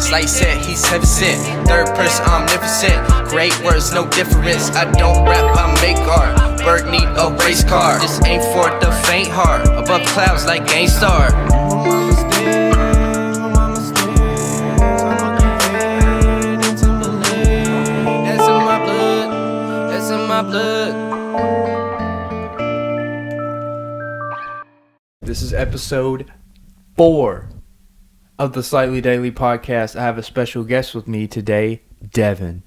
Slight said he's heaven sent. Third person omnipotent. Great words, no difference. I don't rap, I make art. Bird need a race car. This ain't for the faint heart. Above clouds like Game Star. This is episode 4 of the Slightly Daily Podcast. I have a special guest with me today, Devin.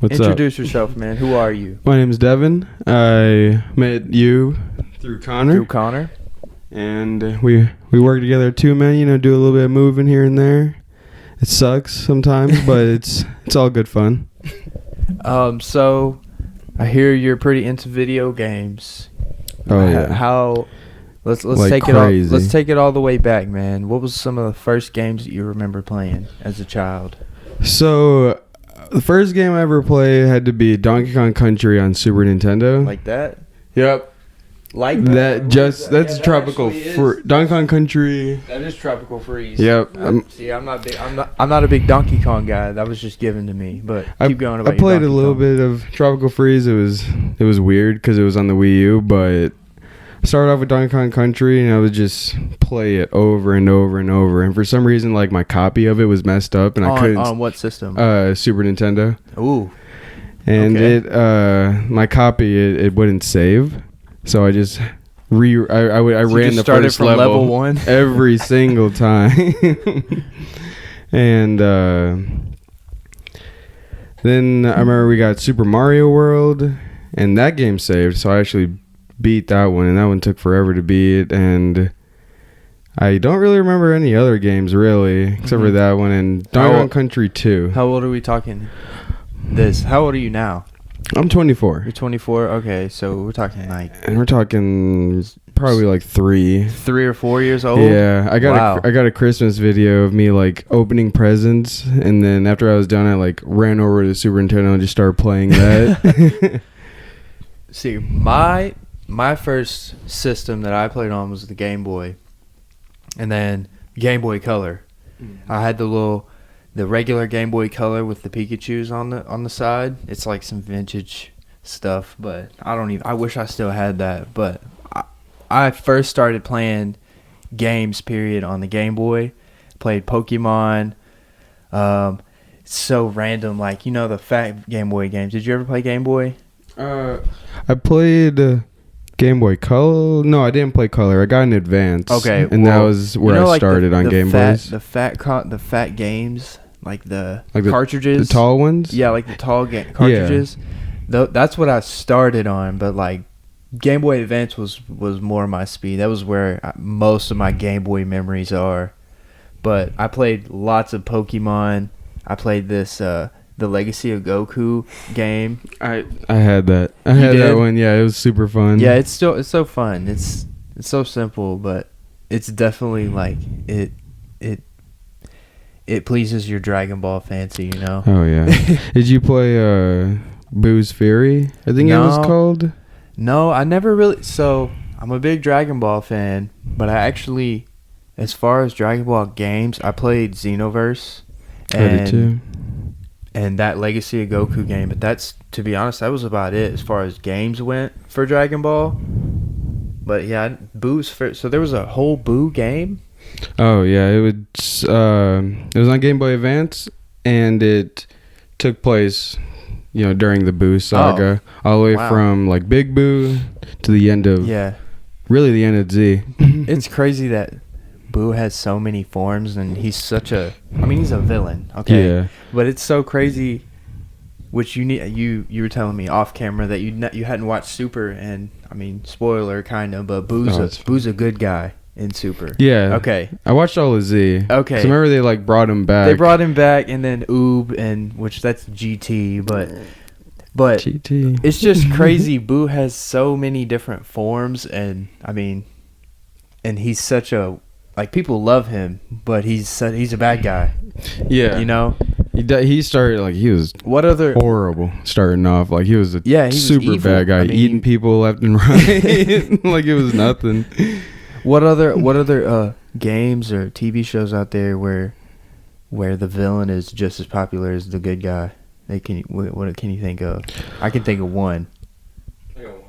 What's Introduce up? yourself, man. Who are you? My name's Devin. I met you through Connor. And we work together too, man. You know, do a little bit of moving here and there. It sucks sometimes, but it's all good fun. So I hear you're pretty into video games. Oh yeah. Let's Like take crazy. let's take it all the way back, man. What was some of the first games that you remember playing as a child? So the first game I ever played had to be Donkey Kong Country on Super Nintendo. Like that? Yep. Like That's that tropical actually Donkey Kong Country. That is tropical freeze. Yep. See, I'm not a big Donkey Kong guy. That was just given to me. But keep going about I played your a little Donkey Kong. bit of Tropical Freeze. It was weird because it was on the Wii U, but I started off with Donkey Kong Country and I would just play it over and over and over. And for some reason, like my copy of it was messed up and I couldn't. On what system? Super Nintendo. Ooh. And Okay. my copy it wouldn't save, so I just I ran the started first from level 1 every single time. And then I remember we got Super Mario World, and that game saved, so I actually beat that one, and that one took forever to beat. And I don't really remember any other games really, except for that one and Donkey Kong Country 2. How old are we talking? How old are you now? I'm 24. You're 24. Okay, so we're talking like And we're talking probably like 3 or 4 years old. Yeah, I got Wow. a Christmas video of me like opening presents, and then after I was done, I like ran over to the Super Nintendo and just started playing that. See, my first system that I played on was the Game Boy, and then Game Boy Color. I had the regular Game Boy Color with the Pikachus on the side. It's like some vintage stuff, but I wish I still had that. But I first started playing games period on the Game Boy. Played Pokemon. So random, like the fat Game Boy games. Did you ever play Game Boy? I played Game Boy Color. No, I didn't play Color. I got an Advance. Okay, and that was where I started on Game Boys. The fat games, like the Like cartridges, the tall ones. Yeah, like the tall cartridges. That's what I started on, but like Game Boy Advance was more my speed. That was where most of my Game Boy memories are. But I played lots of Pokemon. I played this the Legacy of Goku game. I had that. I had that one. Yeah, it was super fun. Yeah, it's so fun. It's so simple, but it's definitely like it pleases your Dragon Ball fancy, Oh yeah. Did you play Boo's Fury? I think it was called. No, I never really. So I'm a big Dragon Ball fan, but I actually, as far as Dragon Ball games, I played Xenoverse. I did too. And that Legacy of Goku game, but that's, to be honest, that was about it as far as games went for Dragon Ball. But yeah, Boo's so there was a whole Boo game. Oh yeah, it was on Game Boy Advance, and it took place, during the Boo saga, all the way from like Big Boo to the end of really the end of Z. It's crazy that Boo has so many forms, and he's a villain, okay? Yeah. But it's so crazy, which you were telling me off camera that you hadn't watched Super, and spoiler kind of, but Boo's a good guy in Super. Yeah. Okay. I watched all of Z. Okay. So remember they like brought him back. They brought him back, and then Oob, and which that's GT, but GT. It's just crazy. Boo has so many different forms, and and he's such a, like, people love him, but he's a bad guy. Yeah. He started like he was horrible starting off. Like he was super evil. bad guy, eating people left and right. Like it was nothing. What other games or TV shows out there where where the villain is just as popular as the good guy? What can you think of? I can think of one. I got one.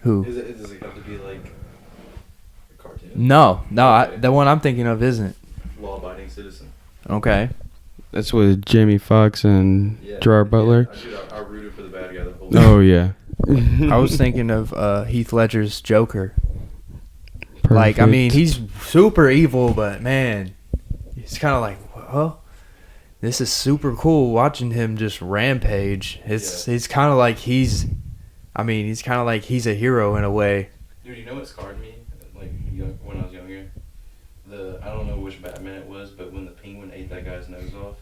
Who? Does it have to be like a cartoon? No, Okay. the one I'm thinking of isn't. Law-abiding citizen. Okay. That's with Jamie Foxx and Yeah. Gerard Butler. Yeah, I rooted for the bad guy the whole Oh yeah. I was thinking of Heath Ledger's Joker. Like, I mean, he's super evil, but man, it's kind of like, well, this is super cool watching him just rampage. It's kind of like he's kind of like he's a hero in a way. Dude, you know what scarred me? Like when I was younger, I don't know which Batman it was, but when the Penguin ate that guy's nose off.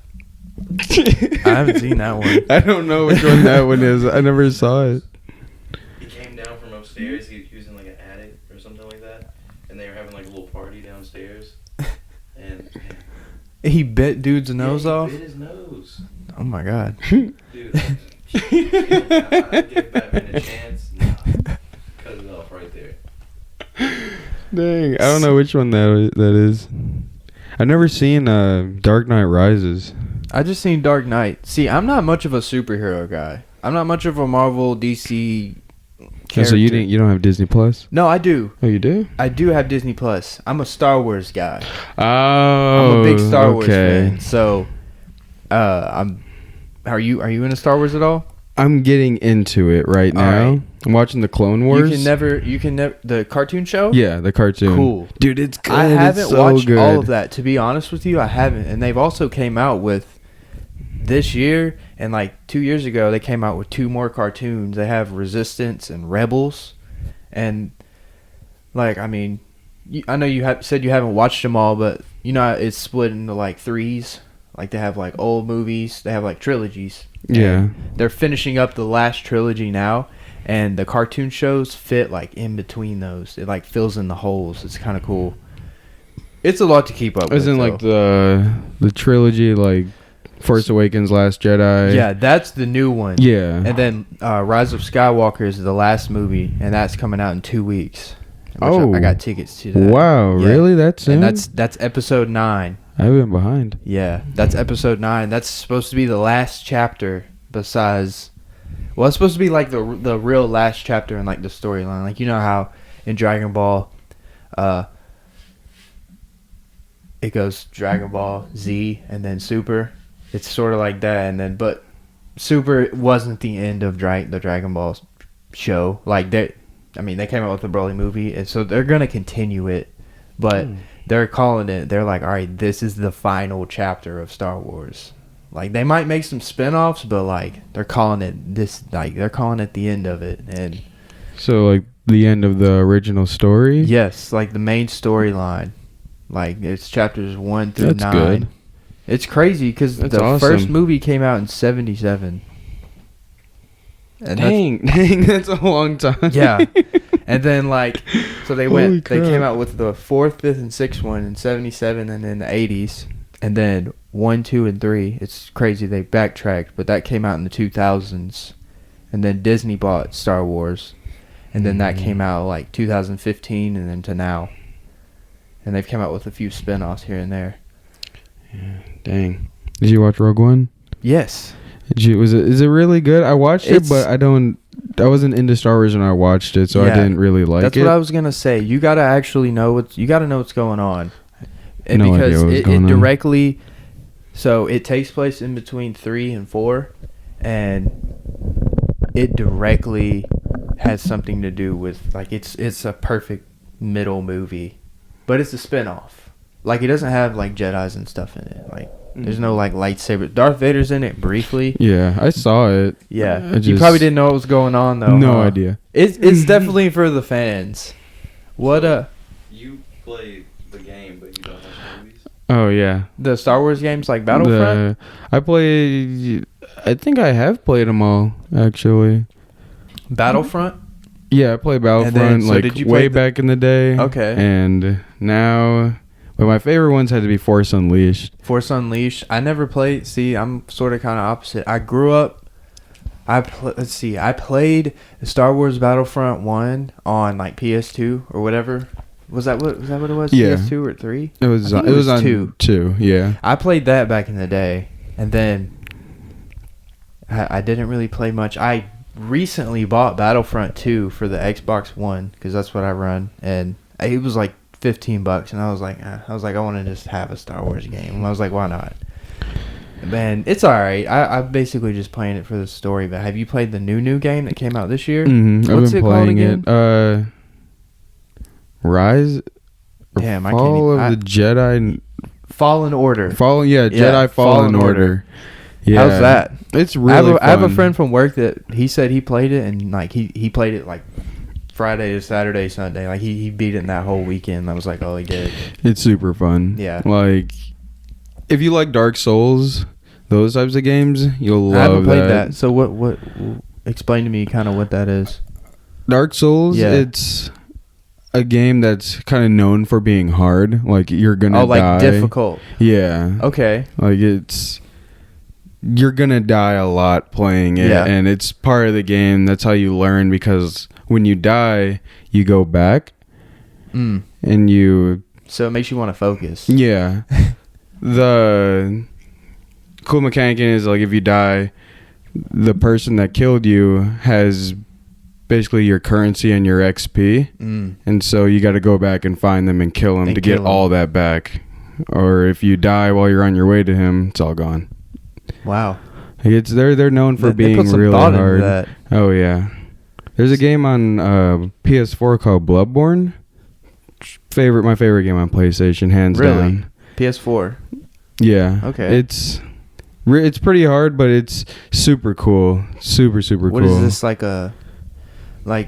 I haven't seen that one. I don't know which one that one is. I never saw it. He came down from upstairs. He was in like an attic or something like that, and they were having like a little party downstairs. And He bit dude's nose off. He bit his nose. Oh my god. Dude, I'd give Batman a chance. Nah, cut it off right there. Dang, I don't know which one that is. I've never seen Dark Knight Rises. I just seen Dark Knight. See, I'm not much of a superhero guy. I'm not much of a Marvel, DC character. Oh, so you don't have Disney Plus? No, I do. Oh, you do? I do have Disney Plus. I'm a Star Wars guy. Oh, I'm a big Star Wars okay. fan. So, Are you into Star Wars at all? I'm getting into it right now. right. I'm watching the Clone Wars. You can never the cartoon show? Yeah, the cartoon. Cool. Dude, it's good. I haven't it's so watched good. all of that. To be honest with you, I haven't. And they've also came out with this year and like 2 years ago they came out with 2 more cartoons. They have Resistance and Rebels. And like, I mean, I know you said you haven't watched them all, but you know it's split into like threes. Like they have like old movies, they have like trilogies. Yeah. They're finishing up the last trilogy now, and the cartoon shows fit like in between those. It like fills in the holes. It's kind of cool. It's a lot to keep up with. Isn't like the trilogy like Force Awakens, Last Jedi? Yeah, that's the new one. Yeah. And then Rise of Skywalker is the last movie, and that's coming out in 2 weeks. I got tickets to that. Wow, Yeah. really? That's soon? And that's episode 9. I've been behind. Yeah, that's episode 9. That's supposed to be the last chapter besides... Well, it's supposed to be like the real last chapter in like the storyline. Like, you know how in Dragon Ball, it goes Dragon Ball Z and then Super. It's sort of like that. And then, but Super wasn't the end of the Dragon Ball show. Like, they came out with the Broly movie, and so they're going to continue it. But... They're calling it, they're like, all right, this is the final chapter of Star Wars. Like, they might make some spin-offs, but, like, they're calling it the end of it. And So, like, the end of the original story? yes, like, the main storyline. Like, it's chapters 1 through 9. That's good. It's crazy, because the awesome. first movie came out in 1977. And Dang, that's a long time. yeah. And then, like, so they Holy crap. came out with the 4th, 5th, and 6th one in 1977 and in the 1980s. And then 1, 2, and 3. It's crazy. They backtracked, but that came out in the 2000s. And then Disney bought Star Wars. And then that came out, like, 2015 and then to now. And they've come out with a few spin-offs here and there. Yeah, dang. Did you watch Rogue One? Yes. Is it really good? I watched it, but I wasn't into Star Wars when I watched it, so I Yeah, didn't really like That's it. what I was gonna say. You gotta actually know what's going on, and No idea because what was it going on. directly, so it takes place in between 3 and 4, and it directly has something to do with like it's a perfect middle movie, but it's a spinoff. Like it doesn't have like Jedis and stuff in it. Like there's no like lightsaber. Darth Vader's in it briefly. Yeah, I saw it. Yeah, you probably didn't know what was going on though. No huh? idea. It's definitely for the fans. What You play the game, but you don't watch the movies? Oh yeah, the Star Wars games like Battlefront? I think I have played them all actually. Battlefront? Yeah, I played Battlefront then, so like did you way play back in the day. Okay. And now, but my favorite ones had to be Force Unleashed. Force Unleashed. I never played. See, I'm sort of kind of opposite. I grew up. I played Star Wars Battlefront 1 on like PS2 or whatever. Was that what it was? Yeah. PS2 or 3? It was. I think It was on 2. 2. Yeah. I played that back in the day, and then I didn't really play much. I recently bought Battlefront 2 for the Xbox One because that's what I run, and it was like $15, and I was like, I want to just have a Star Wars game. And I was like, why not? Man, it's alright. I'm basically just playing it for the story. But have you played the new game that came out this year? Mm-hmm. What's I've been it called playing again? it. Rise. Damn, I can't Fall even. of the Jedi. Fallen Order. Jedi Fallen Order. Yeah. How's that? It's really fun. I have a friend from work that he said he played it, and like he played it like Friday to Saturday, Sunday. Like he beat it in that whole weekend. I was like, oh, he did. It's super fun. Yeah. Like, if you like Dark Souls, those types of games, you'll love I haven't played that. So what? Explain to me kind of what that is. Dark Souls, Yeah. it's a game that's kind of known for being hard. Like, you're gonna die. Difficult. Yeah. Okay. Like, you're gonna die a lot playing it, Yeah. and it's part of the game. That's how you learn, because when you die, you go back, and you... So it makes you want to focus. Yeah. The cool mechanic is, like, if you die, the person that killed you has basically your currency and your XP, and so you got to go back and find them and kill them to get all that back. Or if you die while you're on your way to him, it's all gone. Wow. They're known for being they put some really thought hard. into that. Oh yeah. There's a game on PS4 called Bloodborne. My favorite game on PlayStation, hands down. PS4. Yeah. Okay. It's pretty hard, but it's super cool. Super cool. What is this like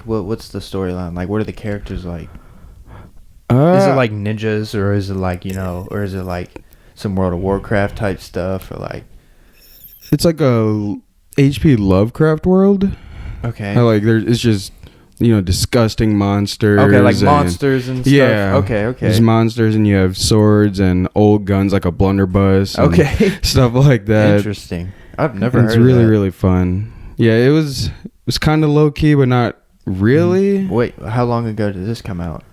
what's the storyline? Like, what are the characters like? Is it like ninjas, or is it like, or is it like some World of Warcraft type stuff, or like? It's like a HP Lovecraft world. Okay. It's just, disgusting monsters. Okay, like monsters and stuff. Yeah. Okay. There's monsters, and you have swords and old guns like a blunderbuss. And Okay. stuff like that. Interesting. I've never heard It's of really, that. really fun. Yeah, it was kind of low key, but not really. Wait, how long ago did this come out?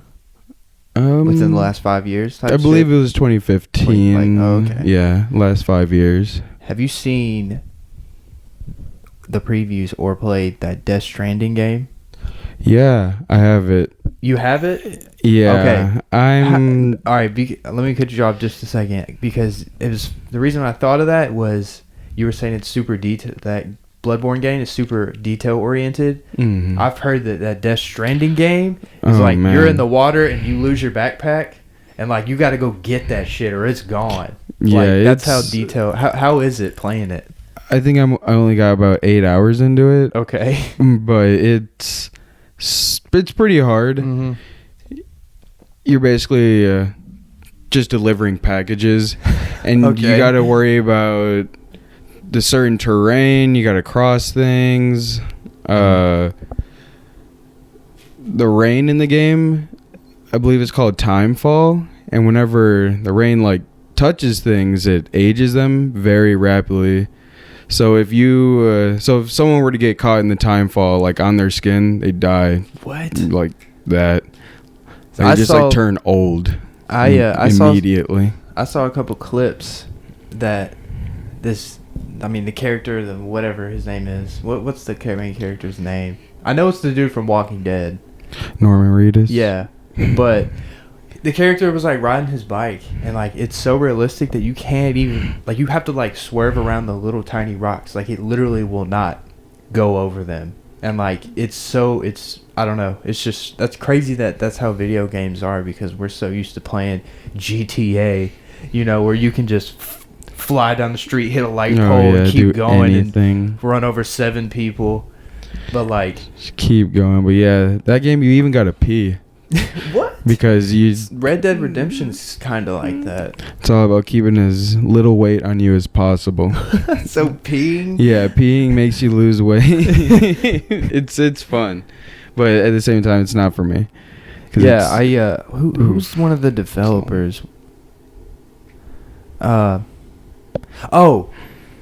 Within Within the last 5 years? I believe it was 2015. Okay. Yeah, last 5 years. Have you seen the previews or played that Death Stranding game? Yeah, I have it. You have it? Yeah. Okay. All right, let me cut you off just a second, because it was the reason I thought of that was you were saying it's super detailed. That Bloodborne game is super detail oriented. Mhm. I've heard that Death Stranding game is Oh, like man. you're in the water and you lose your backpack, and like you got to go get that shit or it's gone. Yeah, like, that's how it's- detailed. How is it playing it? I think I only got about 8 hours into it, Okay. but it's pretty hard. Mm-hmm. You're basically just delivering packages, and Okay. you got to worry about the certain terrain. You got to cross things. The rain in the game, I believe it's called timefall, and whenever the rain like touches things, it ages them very rapidly. So if if someone were to get caught in the timefall, like on their skin, they die. What? Like that. They I just saw- like turn old. I immediately. I saw a couple clips that the character, whatever his name is. What's the main character's name? I know it's the dude from Walking Dead. Norman Reedus. Yeah, but the character was like riding his bike, and like it's so realistic that you can't even like you have to like swerve around the little tiny rocks. Like it literally will not go over them, and like it's I don't know. It's just that's crazy that's how video games are, because we're so used to playing GTA, where you can just fly down the street, hit a light pole, and keep going and run over 7 people. But like, just keep going. But yeah, that game you even gotta pee. what? Because Red Dead Redemption's kind of like that. it's all about keeping as little weight on you as possible. So peeing? Yeah, peeing makes you lose weight. It's fun, but at the same time, it's not for me. Yeah, who's one of the developers?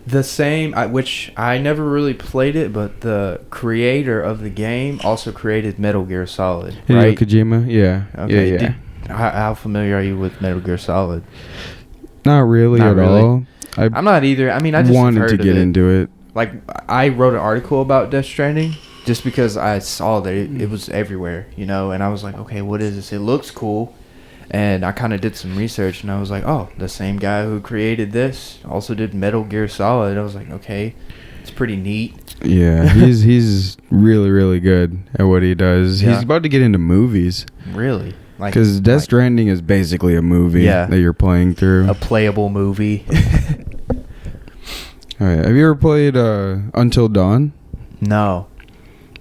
The same, which I never really played it, but the creator of the game also created Metal Gear Solid, Hideo right? Kojima. Yeah. Okay. Yeah. How familiar are you with Metal Gear Solid? Not really Not at really. all. I'm not either. I mean, I just wanted heard to of get it. into it. Like, I wrote an article about Death Stranding just because I saw that it was everywhere, you know, and I was like, okay, what is this? It looks cool. And I kind of did some research, and I was like, oh, the same guy who created this also did Metal Gear Solid. I was like, okay, it's pretty neat. Yeah, he's really, really good at what he does. Yeah. He's about to get into movies. Really? Like, Because Death Stranding is basically a movie Yeah. that you're playing through. a playable movie. All right. Have you ever played Until Dawn? No.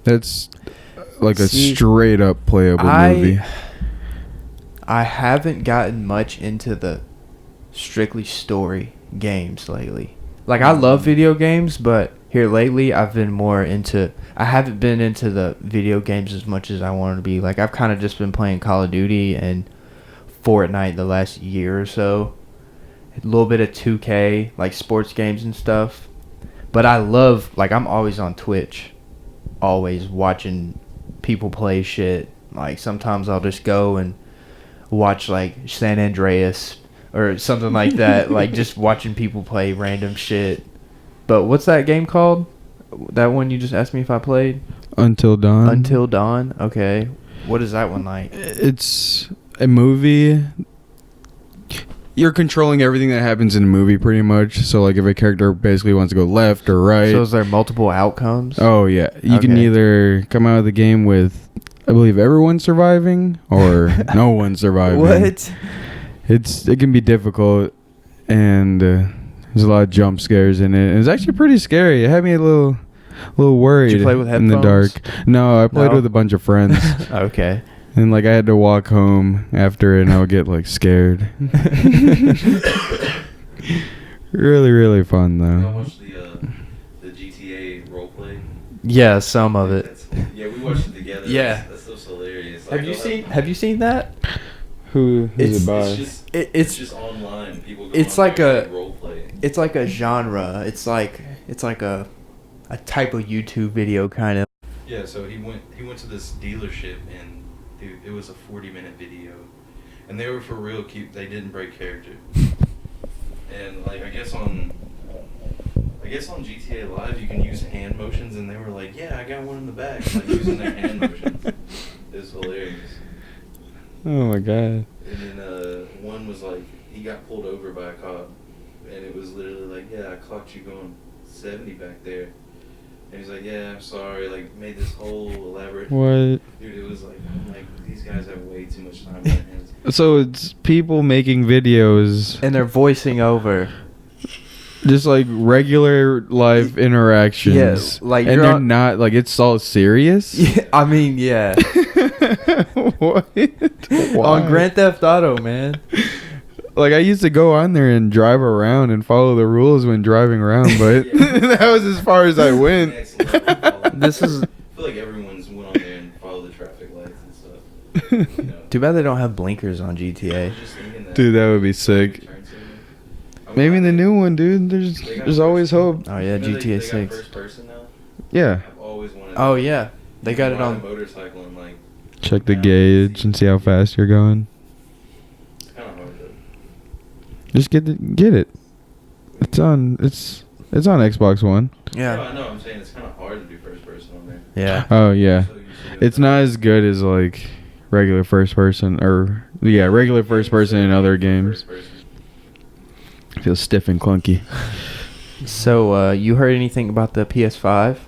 That's like a See, straight up playable movie. I haven't gotten much into the strictly story games lately. Like, I love video games, but here lately I haven't been into the video games as much as I wanted to be. Like, I've kind of just been playing Call of Duty and Fortnite the last year or so. A little bit of 2K, like sports games and stuff. But I love, like, I'm always on Twitch. Always watching people play shit. Like, sometimes I'll just go and watch, like, San Andreas or something like that. Like, just watching people play random shit. But what's that game called? That one you just asked me if I played? Until Dawn. Until Dawn? Okay. What is that one like? It's a movie. You're controlling everything that happens in a movie pretty much. So, like, if a character basically wants to go left or right. So is there multiple outcomes? Oh, yeah. You can Okay. either come out of the game with, I believe, everyone surviving or no one surviving. What? It can be difficult, and there's a lot of jump scares in it. And it's actually pretty scary. It had me a little worried. Did you play with in the headphones? dark? No, I played No? with a bunch of friends, Okay. and like I had to walk home after it, and I would get like scared. Really, really fun I though. watched the GTA roleplay. Yeah, some of it. Yeah, we watched it together. Yeah. That's so hilarious. Have you seen that? Who's It's- it by? It's just online. People go it's on like there a- and roleplay. It's like a genre. It's like a type of YouTube video kind of. Yeah, so he went to this dealership and dude, it was a 40-minute video, and they were for real cute. They didn't break character, and like I guess on GTA Live you can use hand motions, and they were like, yeah, I got one in the back, like using their hand motions. It was hilarious. Oh my god. And then one was like he got pulled over by a cop, and it was literally like, yeah, I clocked you going 70 back there. And he's like, yeah, I'm sorry, like, made this whole elaborate... What? Dude, it was like, I'm like, these guys have way too much time on their hands. So it's people making videos, And they're voicing over. just like regular life interactions. Yeah, like and you're they're on- not like it's all serious. Yeah, I mean, yeah. What? On Grand Theft Auto, man. Like I used to go on there and drive around and follow the rules when driving around, but Yeah. that was as far as I went. Next level follow- This is I feel like everyone's went on there and followed the traffic lights and stuff. You know. too bad they don't have blinkers on I GTA. was just thinking that. Dude, that would be sick. Turn signal. I'm Maybe glad the they- new one, dude. There's they got there's always first- hope. Oh yeah, You know GTA they got 6. first person now. Yeah. I've always wanted. Oh to- yeah, they you got can it ride a on. motorcycle and like. Check the down gauge and see how fast you're going. It's kind of hard though. Just get it. It's on Xbox One. No, Yeah. I know. I'm saying it's kind of hard to do first person on there. Yeah. Oh yeah. So used to do It's it. not as good as like regular first person or regular first person in other games. First person. Feels stiff and clunky. So you heard anything about the PS5?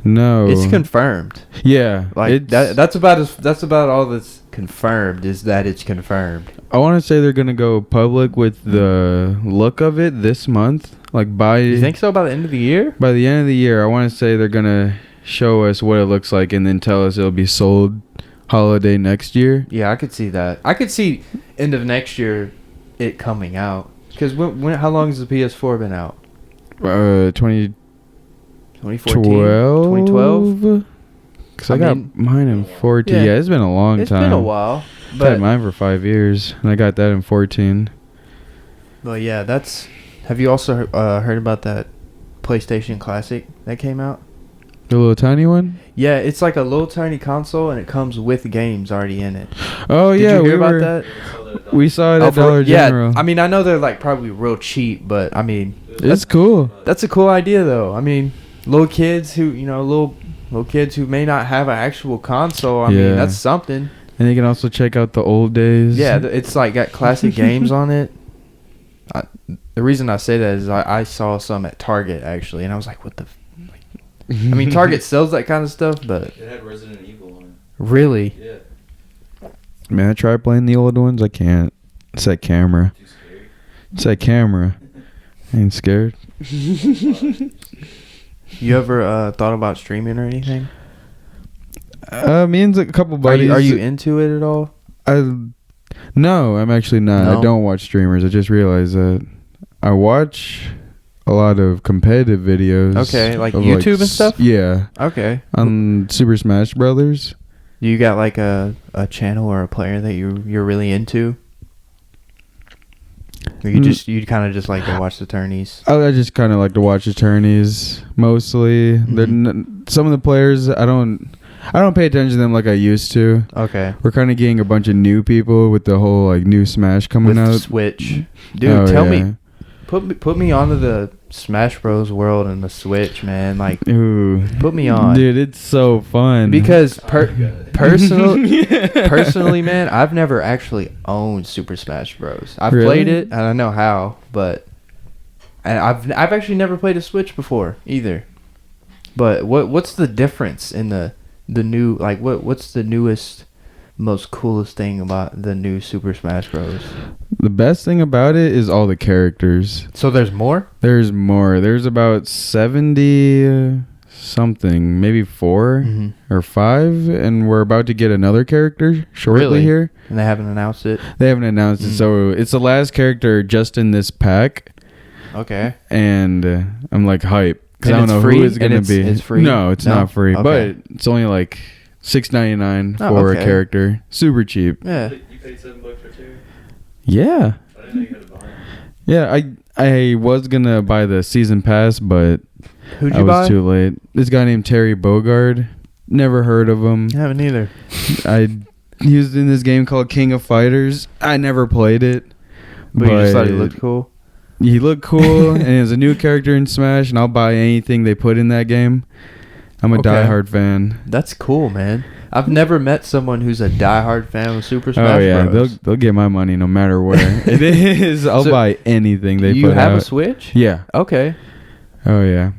No. It's confirmed. Yeah. Like it's- that's about all that's confirmed is that it's confirmed. I want to say they're gonna go public with the look of it this month. Like by You think so? By the end of the year? by the end of the year, I want to say they're gonna show us what it looks like and then tell us it'll be sold holiday next year. Yeah, I could see that. I could see end of next year it coming out. Because how long has the PS4 been out? 2012. 2014? 2012? Because I got mine in 14. Yeah. Yeah, it's been a long It's time. been a while. I've But, had mine for 5 years, and I got that in 14. but yeah, that's... Have you also heard about that PlayStation Classic that came out? The little tiny one? Yeah, it's like a little tiny console, and it comes with games already in it. Oh, Did yeah. you hear about Yeah, that? We saw it Oh, at Dollar General. Yeah, I mean, I know they're like probably real cheap, but I mean, It's cool. that's a cool idea though. I mean, little kids who little kids who may not have an actual console. I mean, Yeah. that's something. And you can also check out the old days. Yeah, it's like got classic games on it. The reason I say that is I saw some at Target actually, and I was like, what the. I mean, Target sells that kind of stuff, but It had Resident Evil on it. really, Yeah. Man, I tried playing the old ones. I can't. It's that camera. Too scary. It's that camera. I ain't scared. you ever thought about streaming or anything? Me and a couple buddies. Are you into it at all? No, I'm actually not. No? I don't watch streamers. I just realized that. I watch a lot of competitive videos. Okay, like of, YouTube and stuff? Yeah. Okay. On Super Smash Brothers. You got like a channel or a player that you're really into? Or you kind of just like to watch the tourneys? I just kind of like to watch attorneys mostly. Some of the players I don't pay attention to them like I used to. Okay. We're kind of getting a bunch of new people with the whole like new Smash coming With out. Switch. Dude, Oh, tell yeah. me. Put me onto the Smash Bros world and the Switch, man. Like, Ooh, put me on. dude, it's so fun. Because personally, man, I've never actually owned Super Smash Bros. I've Really? played it, and I know how, but I've actually never played a Switch before either. But what's the difference in the new, like, what's the newest, most coolest thing about the new Super Smash Bros? The best thing about it is all the characters. So there's more? There's more. There's about 70 something, maybe 4 Mhm. or 5, and we're about to get another character shortly Really? here. And they haven't announced it? They haven't announced it, so it's the last character just in this pack, Okay. and I'm like hype because And I don't it's know free? who it's gonna And be. it's free? No, it's No? not free, Okay. but it's only like $6.99 Oh, for okay. a character. Super cheap. Yeah. You paid $7 for two? Yeah. I didn't know you had to buy them. Yeah, I was gonna buy the season pass, but Who'd I you was buy? too late. This guy named Terry Bogard. Never heard of him. I haven't either. He was in this game called King of Fighters. I never played it. But you just thought he looked cool? He looked cool, and he's a new character in Smash, and I'll buy anything they put in that game. I'm a Okay. diehard fan. That's cool, man. I've never met someone who's a diehard fan of Super Smash Oh yeah, Bros. they'll get my money no matter where it is. I'll So, buy anything they you put have out. a Switch? Yeah. Okay. Oh yeah.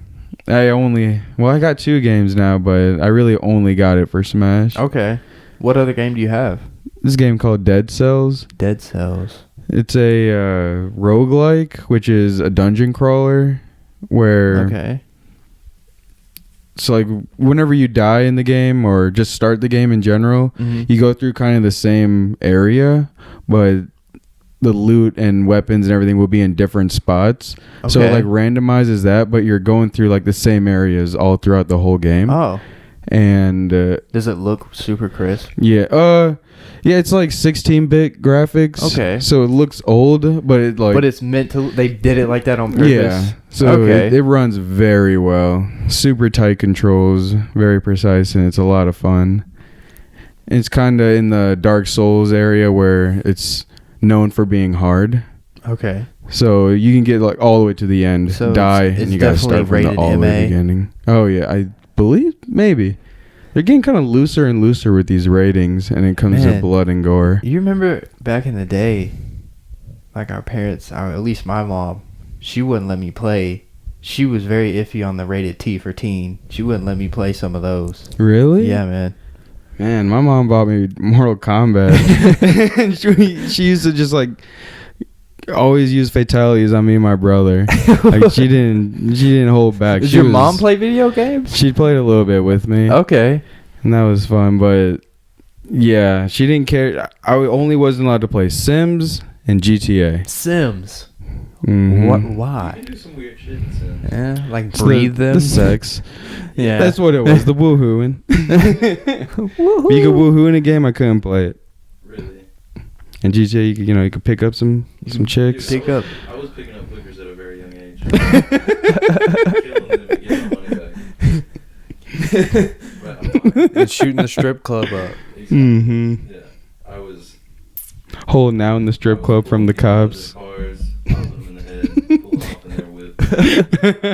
I got 2 games now, but I really only got it for Smash. Okay. What other game do you have? This game called Dead Cells. Dead Cells. It's a roguelike, which is a dungeon crawler where Okay. so like whenever you die in the game or just start the game in general, Mhm. you go through kind of the same area, but the loot and weapons and everything will be in different spots. So it Okay. like randomizes that, but you're going through like the same areas all throughout the whole game. Oh. And Does it look super crisp? yeah, it's like 16-bit graphics. Okay. So it looks old, but it like But it's meant to. They did it like that on purpose. yeah. So Okay. it runs very well. Super tight controls, very precise, and it's a lot of fun. It's kind of in the Dark Souls area where it's known for being hard. Okay. So you can get like all the way to the end, So die, it's and you gotta definitely start from the rated all the way MA. beginning. Oh yeah, I believe maybe. They're getting kind of looser and looser with these ratings, and it comes to Man. blood and gore. You remember back in the day, like our parents, or at least my mom, she wouldn't let me play. She was very iffy on the rated T for teen. She wouldn't let me play some of those. Really? Yeah, man. Man, my mom bought me Mortal Kombat. And she used to just like always use fatalities on me and my brother. Like she didn't hold back. Does She your was- mom play video games? She played a little bit with me. Okay. And that was fun, but yeah, she didn't care. I only wasn't allowed to play Sims and GTA. Sims. Mhm. What? You Why? can do some weird shit in Sims. Yeah, like It's breathe the, them. The sex. Yeah. That's what it was. The woohooing. You could woohoo in a game. I couldn't play it. Really. And GTA, you could pick up some chicks. Pick up. I was picking up hookers at a very young age. Killing them to get my money back. It's shooting the strip club up. Exactly. Mm-hmm. Yeah, I was Holding out in the strip club from the cops. Cars, pop them in the head, pull off in their whip. All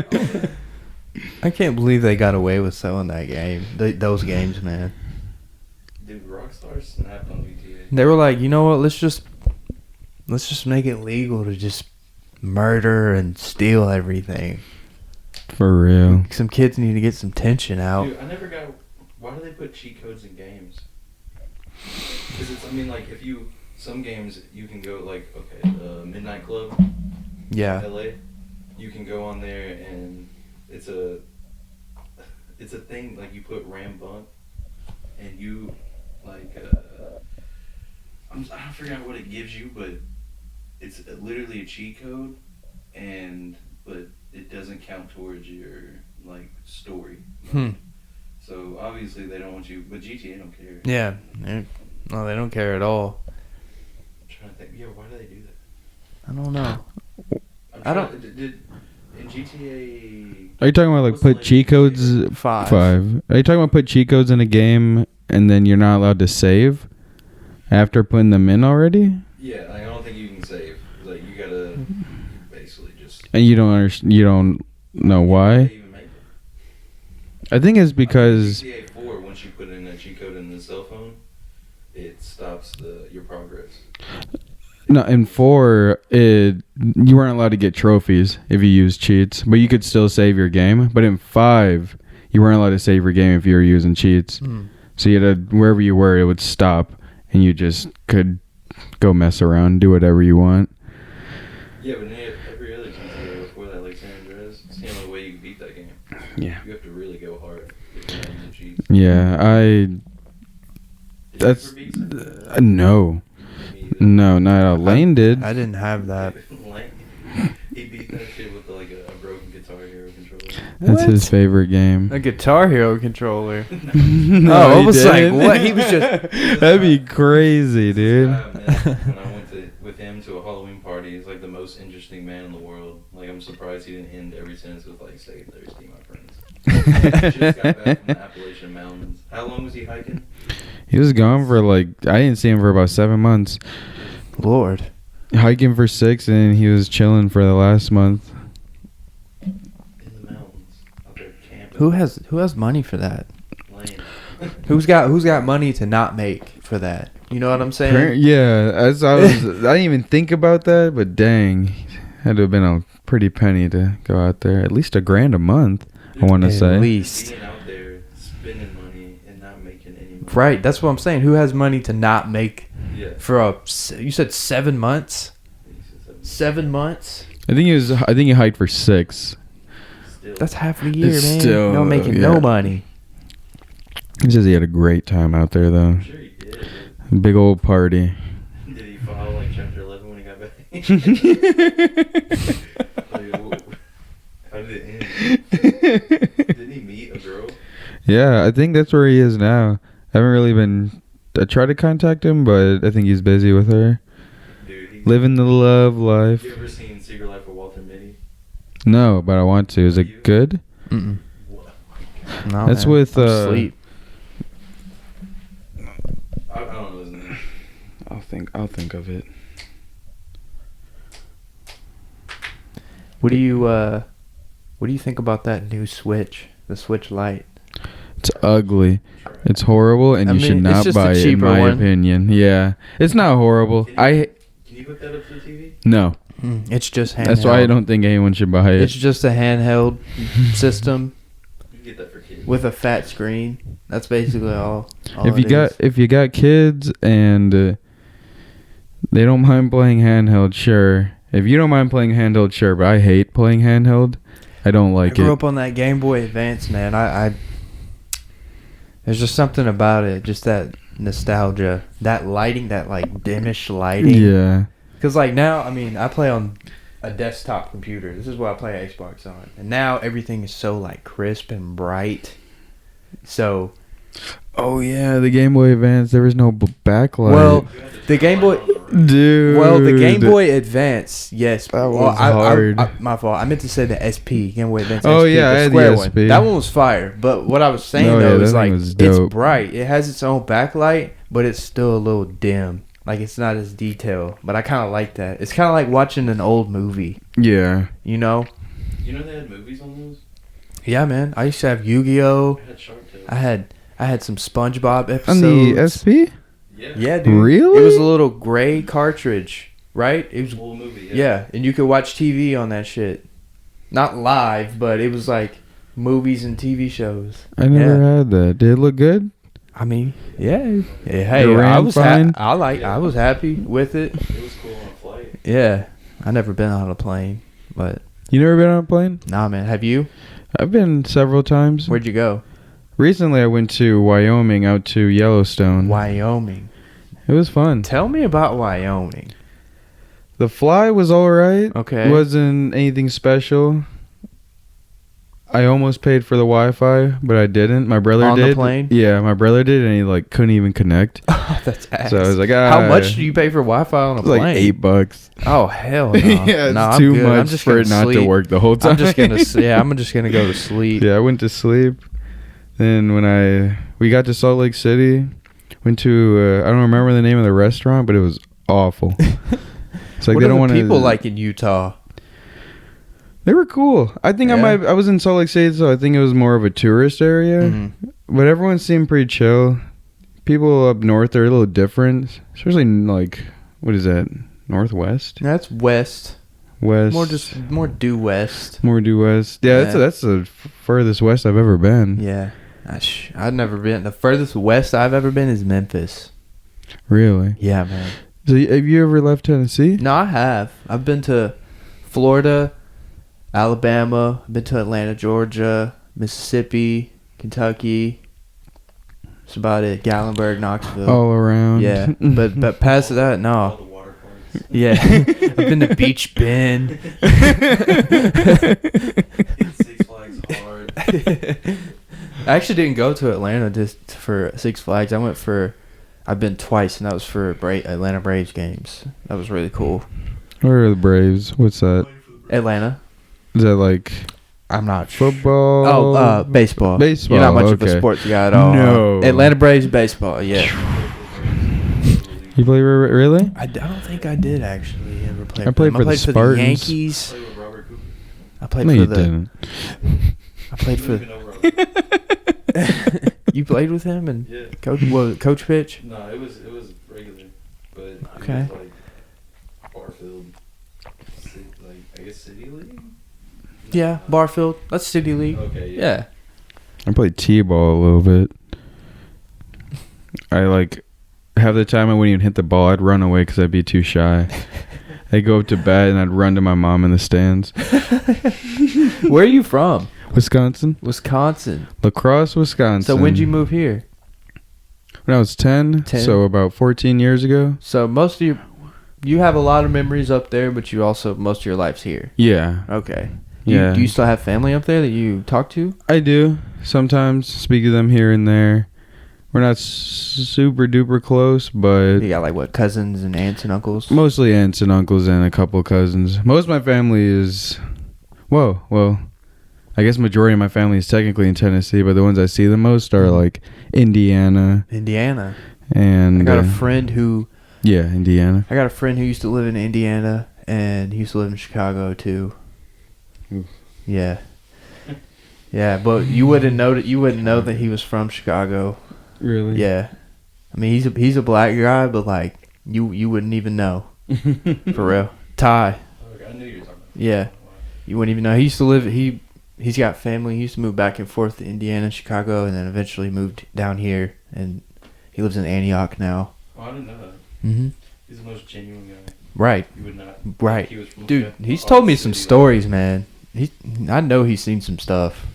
that. I can't believe they got away with selling that game. Those games, man. Dude, Rockstar snapped on GTA. They were like, you know what? Let's just make it legal to just murder and steal everything. For real. Some kids need to get some tension out. Dude, I never got. Why do they put cheat codes in games? Because it's, I mean, like, if you. Some games, you can go, like, okay, Midnight Club, Yeah. LA. You can go on there and it's a thing, like, you put Ram Bunk and you, like, I forgot what it gives you, but it's literally a cheat code, but it doesn't count towards your, like, story. So obviously they don't want you, but GTA don't care. Yeah. No, they don't care at all. I'm trying to think. Yeah, why do they do that? I don't know. I don't. Did in GTA? Are you talking about like what's the put cheat codes? 5. Are you talking about put cheat codes in a game and then you're not allowed to save after putting them in already? Yeah, like, I don't think you can save. Like you gotta basically just. And you don't know why? They even make it. I think it's because GTA 4, once you put in a cheat code in the cell phone, it stops your progress. no, in 4 you weren't allowed to get trophies if you used cheats, but you could still save your game. But in 5, you weren't allowed to save your game if you were using cheats. So you had to, wherever you were, it would stop, and you just could go mess around, do whatever you want. Yeah, but every other GTA before that, like San Andreas, it's the only way you can beat that game. Yeah. You have to really go hard if you're using cheats. Yeah, Did that's you ever beat San Andreas? no, Me either. no, not at all. Lane did. I didn't have that. Lane, he beat that shit with like a broken Guitar Hero controller. That's What? his favorite game. A Guitar Hero controller. No, I he was like, didn't. what? He was just. That'd be crazy, dude. When I went with him to a Halloween party, he's like the most interesting man in the world. Like, I'm surprised he didn't end every sentence with like, "Stay thirsty, my friends." Just got back from the Appalachian Mountains. How long was he hiking? He was gone for like, I didn't see him for about 7 months. Lord. Hiking for 6, and he was chilling for the last month. In the mountains, out there camping. Who has money for that? Lane. Who's got money to not make for that? You know what I'm saying? Yeah, I didn't even think about that, but dang, had to have been a pretty penny to go out there. At least $1,000 a month, I want to At say. least. Being out there, spending money and not making any money. Right, that's what I'm saying. Who has money to not make Yeah. for you said 7 months? He said 7 months? I think he hiked for 6. still. That's half a year, It's man. still, You're making yeah. no money. He says he had a great time out there, though. I'm sure he did. Big old party. Did he follow like chapter 11 when he got back? Like, how did it end? Didn't he meet a girl? Yeah, I think that's where he is now. I haven't really been. I tried to contact him, but I think he's busy with her. Dude, he's Living the love life. You ever seen Secret Life of Walter Mitty? No, but I want to. Is it good? Mm-mm. What? No, That's man. with, I'm asleep. I don't know his name. I'll think of it. What do you think about that new Switch, the Switch Lite? It's ugly. It's horrible, and I you mean, should it's not just a buy it, in cheaper my one. opinion. Yeah, it's not horrible. Can you hook that up to the TV? No. It's just handheld. That's why I don't think anyone should buy it. It's just a handheld system You can get that for kids. with a fat screen. That's basically all. If you got kids and they don't mind playing handheld, sure. If you don't mind playing handheld, sure. But I hate playing handheld. I don't I like grew it. up on that Game Boy Advance, man. I there's just something about it, just that nostalgia, that lighting, that like dimish lighting. Yeah. Because like now, I mean, I play on a desktop computer. This is what I play Xbox on, and now everything is so like crisp and bright. So, Oh yeah, the Game Boy Advance. There was no backlight. well, You have to the Game Boy. turn on the Dude. Well, the Game Boy Advance, yes. That Well, was hard. My fault. I meant to say the SP, Game Boy Advance. Oh, SP, yeah, I the had square the one. SP. That one was fire. But what I was saying Oh, yeah, though that is thing like was it's dope. bright. It has its own backlight, but it's still a little dim. Like it's not as detailed. But I kind of like that. It's kind of like watching an old movie. Yeah. You know? You know they had movies on those? Yeah, man. I used to have Yu-Gi-Oh. I had Shark Tale. I had some SpongeBob episodes. On the SP? Yeah. Yeah, dude. Really? It was a little gray cartridge, right? It was Whole movie. yeah, and you could watch TV on that shit. Not live, but it was like movies and TV shows. I never had that. Did it look good? I mean, yeah. Hey, It ran I was fine? I was happy with it. It was cool on a flight. Yeah, I never been on a plane, but You never been on a plane? nah, man. Have you? I've been several times. Where'd you go? Recently, I went to Wyoming, out to Yellowstone. Wyoming. It was fun. Tell me about Wyoming. The fly was all right. Okay. Wasn't anything special. I almost paid for the Wi-Fi, but I didn't. My brother On did. the plane? Yeah, my brother did, and he like couldn't even connect. That's ass. So I was like, how much do you pay for Wi-Fi on a It was plane? like $8. Oh hell no! Yeah, it's no, I'm too good. I'm much just for gonna it not to sleep. work the whole time. I'm just gonna I'm just gonna go to sleep. Yeah, I went to sleep. Then when we got to Salt Lake City, went to I don't remember the name of the restaurant, but it was awful. It's like what they are don't the want people like in Utah? They were cool. I think Yeah. I was in Salt Lake City, so I think it was more of a tourist area. Mhm. But everyone seemed pretty chill. People up north are a little different, especially in, like, what is that? Northwest, That's west. west, More due west. more due west. Yeah, Yeah. that's the furthest west I've ever been. Yeah. I've never been. The furthest west I've ever been is Memphis. Really? Yeah, man. So have you ever left Tennessee? No, I have. I've been to Florida, Alabama. I've been to Atlanta, Georgia, Mississippi, Kentucky. That's about it. Gallenberg, Knoxville. All around. Yeah, but past that, All no. the water parks. Yeah, I've been to Beach Bend. Six Flags hard. I actually didn't go to Atlanta just for Six Flags. I've been twice, and that was for Atlanta Braves games. That was really cool. Where are the Braves? What's that? Atlanta. Is that like I'm not sure. football? Oh, baseball. Baseball, You're not much of a okay. sports guy at all. No. Atlanta Braves baseball. Yeah. You play really? I don't think I did actually ever play. I played them. for the the Spartans. Yankees. Play with Robert Cooper. I played No, for you the. didn't. I played You for. don't even know Robert. You played with him and Yeah. coach pitch. No, it was regular, but Okay. it was like Barfield, like I guess City League. Yeah, Barfield. That's City League. Okay. Yeah. I played t-ball a little bit. I like half the time I wouldn't even hit the ball. I'd run away because I'd be too shy. I'd go up to bat and I'd run to my mom in the stands. Where are you from? Wisconsin, Wisconsin. La Crosse, Wisconsin. So when'd you move here? When I was 10, 10. so about 14 years ago. So most of you have a lot of memories up there, but you also most of your life's here. Yeah, Okay. Yeah. Do you still have family up there that you talk to? I do. Sometimes speak to them here and there. We're not super duper close, but You got like what, cousins and aunts and uncles? mostly aunts and uncles and a couple cousins. Most of my family is, well, I guess majority of my family is technically in Tennessee, but the ones I see the most are like Indiana Indiana. and I got a friend who Indiana. used to live in Indiana, and he used to live in Chicago too. Oof. Yeah. Yeah, but you wouldn't know that he was from Chicago. Really? Yeah. I mean, he's a black guy, but like you wouldn't even know. For real. Ty. Okay, I knew you were talking about. Yeah. You wouldn't even know. He used to live he's got family. He used to move back and forth to Indiana and Chicago, and then eventually moved down here, and he lives in Antioch now. Oh, I didn't know that. Mhm. He's the most genuine guy. Right. You would not. Right. He was from Dude, a he's told me some city, like- stories, man. I know he's seen some stuff.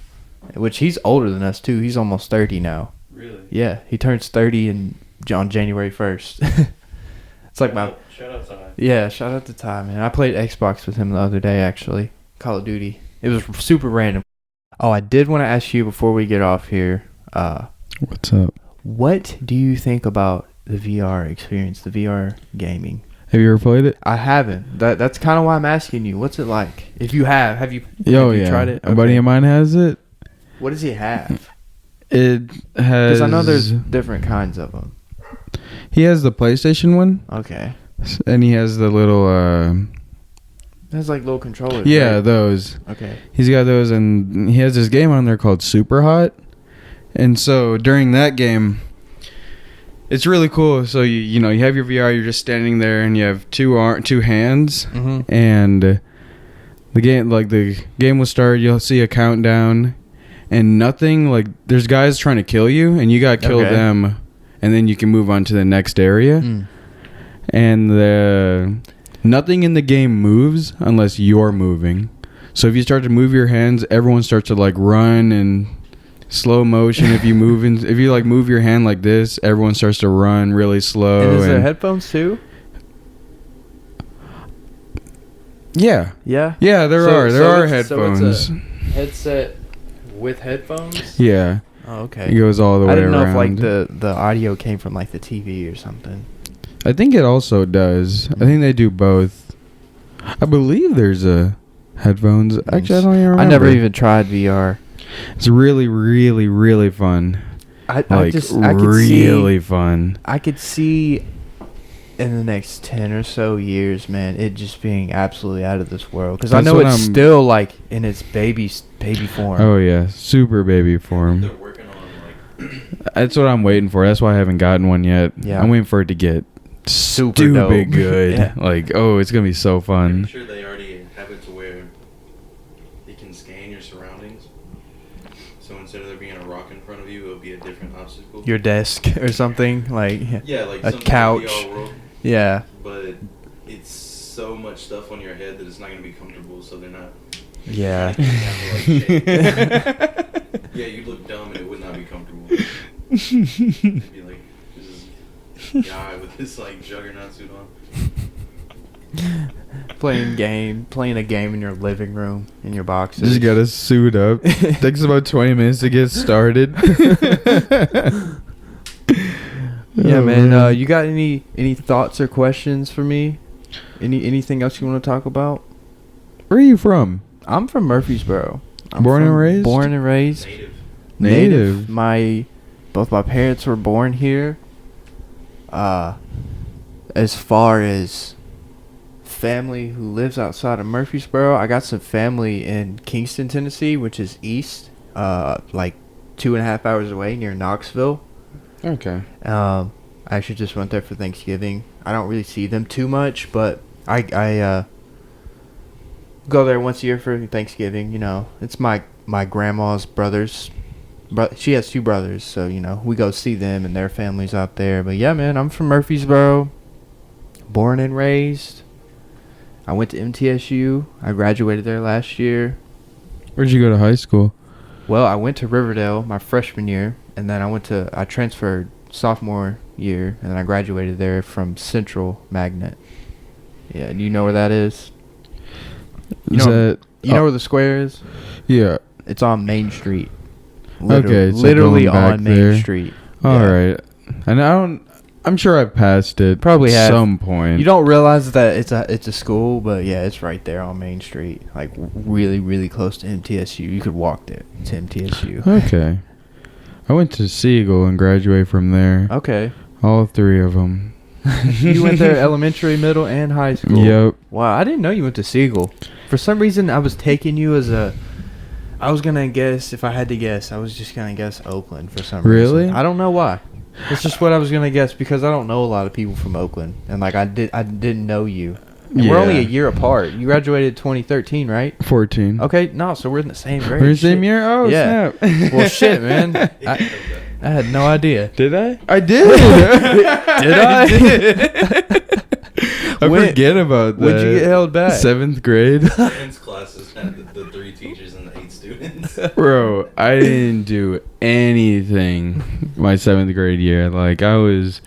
Which he's older than us too. He's almost 30 now. Really? Yeah, he turns 30 on January 1st. It's like my Shout out to yeah. Shout out to Ty, man. I played Xbox with him the other day, actually. Call of Duty. It was super random. Oh, I did want to ask you before we get off here. What's up? What do you think about the VR experience, the VR gaming? Have you ever played it? I haven't. That's kind of why I'm asking you. What's it like? If you have you? Oh, have you yeah. tried it? A buddy of mine has it. What does he have? It has. Because I know there's different kinds of them. He has the PlayStation one. Okay. And he has the little. It has like little controllers. Yeah, right? those. Okay. He's got those, and he has this game on there called Super Hot. And so during that game, it's really cool. So you know you have your VR, you're just standing there, and you have two hands, and the game will start. You'll see a countdown, and nothing like there's guys trying to kill you, and you gotta kill them, and then you can move on to the next area. And nothing in the game moves unless you're moving. So if you start to move your hands, everyone starts to like run and slow motion. If you move your hand like this, everyone starts to run really slow. And is there headphones too? Yeah. Yeah. Yeah, there are headphones. So it's a headset with headphones. Yeah. Oh, okay. It goes all the way around. I didn't know if like the audio came from like the TV or something. I think it also does. I think they do both. I believe there's a headphones. Actually, I don't even remember. I never even tried VR. It's really, really, really fun. I could fun. I could see in the next 10 or so years, man, it just being absolutely out of this world. Because I know it's still like in its baby form. Oh yeah, super baby form. They're working on like. That's what I'm waiting for. That's why I haven't gotten one yet. Yeah. I'm waiting for it to get Super stupid dope. good. Yeah. Like, oh, it's gonna be so I'm fun. sure they already have it to where it can scan your surroundings. So instead of there being a rock in front of you, it'll be a different obstacle. Your desk or something like Yeah, like a some couch. VR world, Yeah. but it's so much stuff on your head that it's not gonna be comfortable. So they're not. Yeah. Yeah, you look dumb and it would not be comfortable. It'd be like this guy with this like juggernaut suit on. playing a game in your living room in your boxes. Just gotta suit up. Takes about 20 minutes to get started. Yeah, man. You got any thoughts or questions for me? Anything else you want to talk about? Where are you from? I'm from Murfreesboro. Born and raised? Born and raised. Native. Both my parents were born here. As far as family who lives outside of Murfreesboro, I got some family in Kingston, Tennessee, which is east, like 2.5 hours away near Knoxville. Okay. I actually just went there for Thanksgiving. I don't really see them too much, but I go there once a year for Thanksgiving. You know, it's my grandma's brothers. She has 2 brothers, so you know we go see them and their families out there. But yeah, man, I'm from Murfreesboro, born and raised. I went to MTSU. I graduated there last year. Where'd you go to high school? Well, I went to Riverdale my freshman year, and then I transferred sophomore year, and then I graduated there from Central Magnet. Yeah, do you know where that is? You know where the square is? Yeah. It's on Main Street. Okay, so literally going back on Main there. Street. All Yeah. right. And I'm sure I've passed it. Probably at have. some point. You don't realize that it's a school, but yeah, it's right there on Main Street, like really, really close to MTSU. You could walk there to MTSU. Okay. I went to Siegel and graduated from there. Okay. All 3 of them. You went there elementary, middle, and high school. Yep. Wow, I didn't know you went to Siegel. For some reason, I was taking you as I was going to guess, if I had to guess, I was just going to guess Oakland for some reason. Really? I don't know why. It's just what I was going to guess because I don't know a lot of people from Oakland. And like I didn't know you. And we're only a year apart. You graduated 2013, right? 14. Okay, no, so we're in the same grade. We're in the same Shit. year? Oh, Yeah. snap. Well, shit, man. I had no idea. Did I? I did. Did I? I forget about that. When'd you get held back? 7th grade. Science classes had the 3 teachers and the 8 students. Bro, I didn't do anything my 7th grade year. Like, I was